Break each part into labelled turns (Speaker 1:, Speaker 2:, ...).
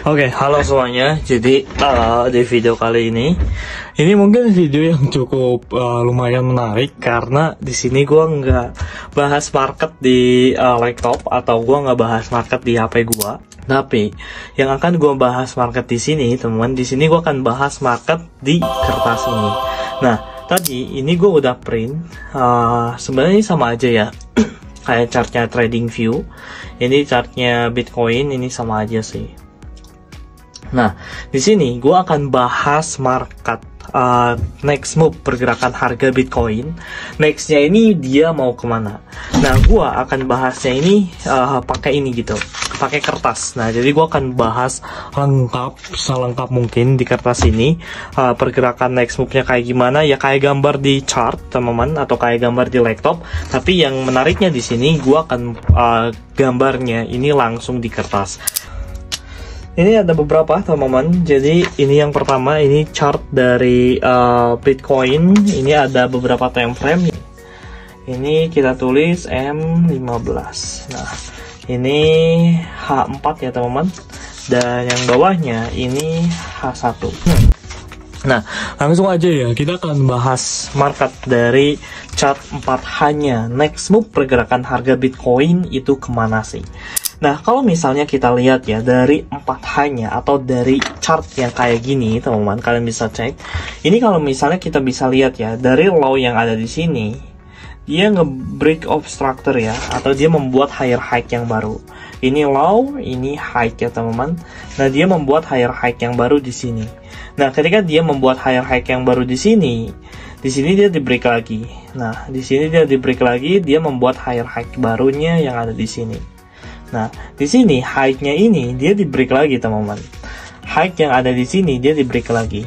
Speaker 1: Oke, halo semuanya. Jadi di video kali ini mungkin video yang cukup lumayan menarik karena di sini gua nggak bahas market di laptop atau gua nggak bahas market di HP gua. Tapi yang akan gua bahas market di sini, teman-teman, di sini gua akan bahas market di kertas ini. Nah, tadi ini gua udah print. Sebenarnya sama aja ya. Kayak chartnya TradingView. Ini chartnya Bitcoin, ini sama aja sih. Nah, di sini gue akan bahas market next move pergerakan harga Bitcoin. Nextnya ini dia mau kemana? Nah, gue akan bahasnya ini pakai ini gitu, pakai kertas. Nah, jadi gue akan bahas lengkap, selengkap mungkin di kertas ini. Pergerakan next move-nya kayak gimana? Ya kayak gambar di chart, teman-teman, atau kayak gambar di laptop. Tapi yang menariknya di sini gue akan gambarnya ini langsung di kertas. Ini ada beberapa, teman-teman. Jadi ini yang pertama, ini chart dari Bitcoin. Ini ada beberapa time frame. Ini kita tulis M15. Nah, ini H4 ya, teman-teman. Dan yang bawahnya ini H1. Nah, langsung aja ya, kita akan bahas market dari chart 4H-nya. Next move pergerakan harga Bitcoin itu kemana sih? Nah, kalau misalnya kita lihat ya dari 4H-nya atau dari chart yang kayak gini, teman-teman, kalian bisa cek. Ini kalau misalnya kita bisa lihat ya dari low yang ada di sini, dia nge-break off structure ya, atau dia membuat higher high yang baru. Ini low, ini high ya, teman-teman. Nah, dia membuat higher high yang baru di sini. Nah, ketika dia membuat higher high yang baru di sini dia di-break lagi. Nah, di sini dia di-break lagi, dia membuat higher high barunya yang ada di sini. Nah, di sini high-nya ini dia di-break lagi, teman-teman. High yang ada di sini dia di-break lagi.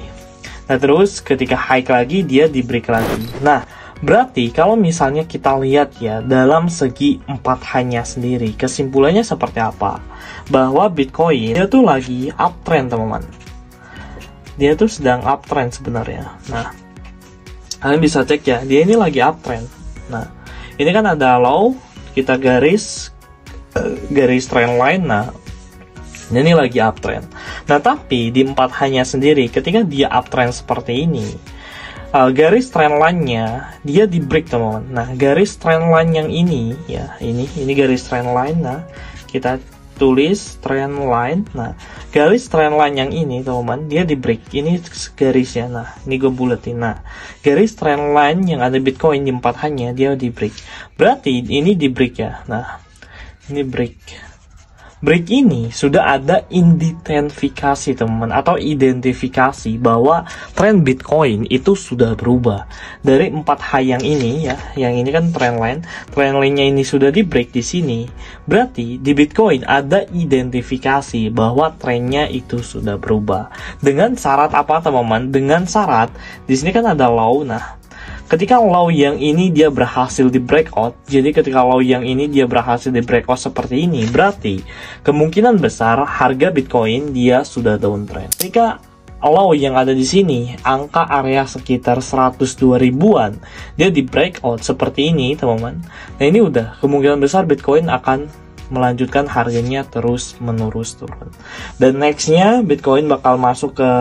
Speaker 1: Nah, terus ketika high lagi dia di-break lagi. Nah, berarti kalau misalnya kita lihat ya dalam segi 4H-nya sendiri, kesimpulannya seperti apa? Bahwa Bitcoin dia tuh lagi uptrend, teman-teman. Dia tuh sedang uptrend sebenarnya. Nah, kalian bisa cek ya, dia ini lagi uptrend. Nah, ini kan ada low, kita garis trendline. Nah, ini lagi uptrend. Nah, tapi di 4H-nya sendiri ketika dia uptrend seperti ini, garis trendline-nya dia di break, teman-teman. Nah, garis trendline yang ini ya, ini garis trendline. Nah, kita tulis trendline. Nah, garis trendline yang ini, teman-teman, dia di break. Ini garisnya. Nah, ini gue buletin. Nah, garis trendline yang ada Bitcoin di 4H-nya dia di break. Berarti ini di break ya. Nah, ini break ini sudah ada identifikasi, teman-teman, atau identifikasi bahwa tren Bitcoin itu sudah berubah dari 4H yang ini ya, yang ini kan trendline-nya ini sudah di break di sini. Berarti di Bitcoin ada identifikasi bahwa trennya itu sudah berubah. Dengan syarat apa, teman-teman? Dengan syarat di sini kan ada low. Nah, ketika low yang ini dia berhasil di breakout, jadi ketika low yang ini dia berhasil di breakout seperti ini, berarti kemungkinan besar harga Bitcoin dia sudah downtrend. Ketika low yang ada di sini, angka area sekitar 102 ribuan, dia di breakout seperti ini, teman-teman. Nah, ini udah kemungkinan besar Bitcoin akan melanjutkan harganya terus menerus turun. Dan nextnya Bitcoin bakal masuk ke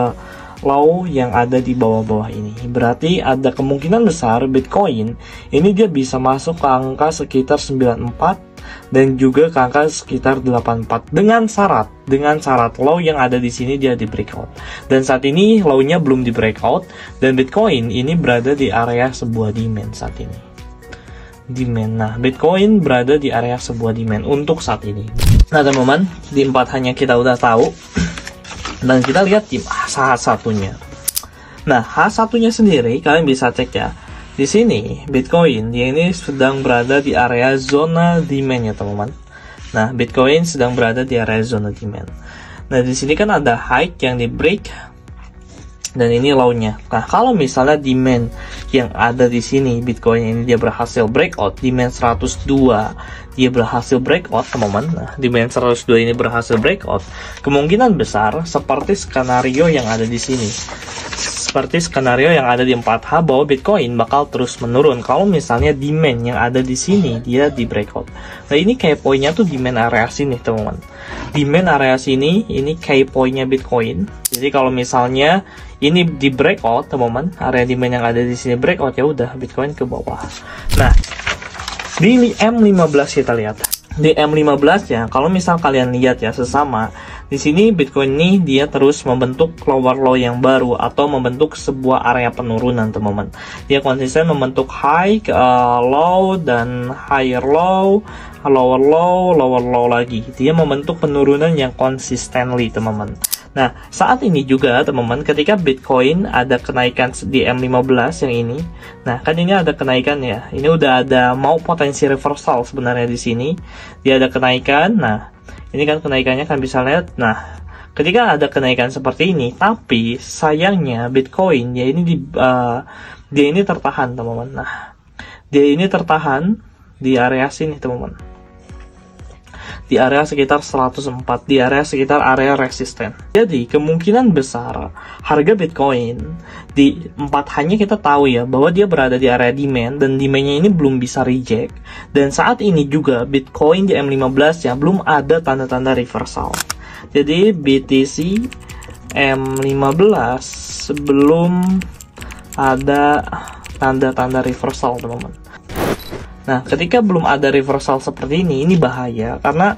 Speaker 1: low yang ada di bawah-bawah ini. Berarti ada kemungkinan besar Bitcoin ini dia bisa masuk ke angka sekitar 94 dan juga ke angka sekitar 84 dengan syarat low yang ada di sini dia di breakout. Dan saat ini low-nya belum di breakout dan Bitcoin ini berada di area sebuah demand saat ini. Nah, Bitcoin berada di area sebuah demand untuk saat ini. Nah, teman-teman, di 4H-nya kita udah tahu. Dan kita lihat di H1-nya. Nah, H1-nya sendiri kalian bisa cek ya. Di sini Bitcoin dia ini sedang berada di area zona demand ya, teman-teman. Nah, Bitcoin sedang berada di area zona demand. Nah, di sini kan ada high yang di break dan ini low-nya. Nah, kalau misalnya demand yang ada di sini Bitcoin ini dia berhasil breakout, demand 102 dia berhasil breakout, teman-teman. Nah, demand 102 ini berhasil breakout, kemungkinan besar seperti skenario yang ada di sini. seperti skenario yang ada di 4H bahwa Bitcoin bakal terus menurun kalau misalnya demand yang ada di sini dia di breakout. Nah, ini key point-nya tuh demand area sini, teman-teman. Demand area sini, ini key point-nya Bitcoin. Jadi kalau misalnya ini di breakout, teman-teman, area demand yang ada di sini breakout, ya udah Bitcoin ke bawah. Nah, di M15 kita lihat. Di M15 ya, kalau misal kalian lihat ya sesama, di sini Bitcoin ini dia terus membentuk lower low yang baru atau membentuk sebuah area penurunan, teman-teman. Dia konsisten membentuk high, low, dan higher low, lower low, lower low lagi. Dia membentuk penurunan yang consistently, teman-teman. Nah, saat ini juga, teman-teman, ketika Bitcoin ada kenaikan di M15 yang ini, nah kan ini ada kenaikan ya. Ini udah ada mau potensi reversal sebenarnya di sini. Dia ada kenaikan. Nah, ini kan kenaikannya kan bisa lihat. Nah, ketika ada kenaikan seperti ini, tapi sayangnya Bitcoin dia ini tertahan, teman-teman. Nah, dia ini tertahan di area sini, teman-teman. Di area sekitar 104, di area sekitar area resisten. Jadi kemungkinan besar harga Bitcoin di 4H-nya kita tahu ya bahwa dia berada di area demand, dan demand-nya ini belum bisa reject. Dan saat ini juga Bitcoin di M15 ya belum ada tanda-tanda reversal. Jadi BTC M15 belum ada tanda-tanda reversal, teman-teman. Nah, ketika belum ada reversal seperti ini bahaya karena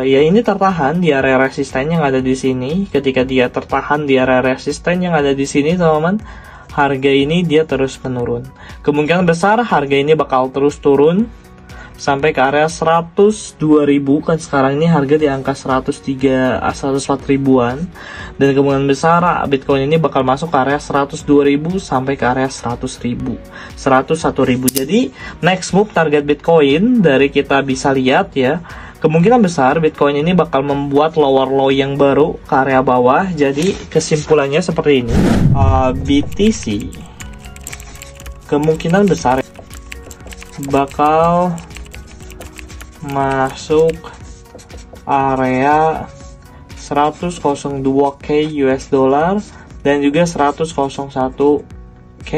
Speaker 1: ya ini tertahan di area resisten yang ada di sini. Ketika dia tertahan di area resisten yang ada di sini, teman-teman, harga ini dia terus menurun. Kemungkinan besar harga ini bakal terus turun sampai ke area 102.000, kan sekarang ini harga di angka 104 ribuan, dan kemungkinan besar Bitcoin ini bakal masuk ke area 102.000 sampai ke area 101.000. Jadi next move target Bitcoin dari kita bisa lihat ya, kemungkinan besar Bitcoin ini bakal membuat lower low yang baru ke area bawah. Jadi kesimpulannya seperti ini, BTC kemungkinan besar bakal masuk area 102k US dollar dan juga 101k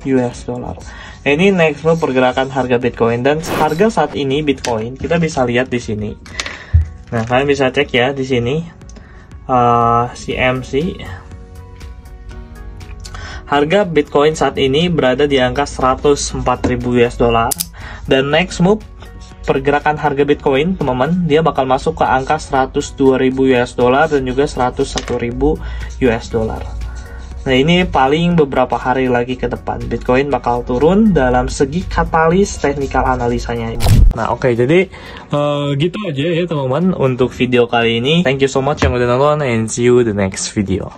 Speaker 1: US dollar. Ini next move pergerakan harga Bitcoin, dan harga saat ini Bitcoin kita bisa lihat di sini. Nah, kalian bisa cek ya di sini CMC. Harga Bitcoin saat ini berada di angka 104.000 US dollar, dan next move pergerakan harga Bitcoin, teman-teman, dia bakal masuk ke angka 102.000 US dollar dan juga 101.000 US dollar. Nah, ini paling beberapa hari lagi ke depan Bitcoin bakal turun dalam segi katalis teknikal analisanya ini. Nah, oke, jadi gitu aja ya teman-teman untuk video kali ini. Thank you so much yang udah nonton, and see you the next video.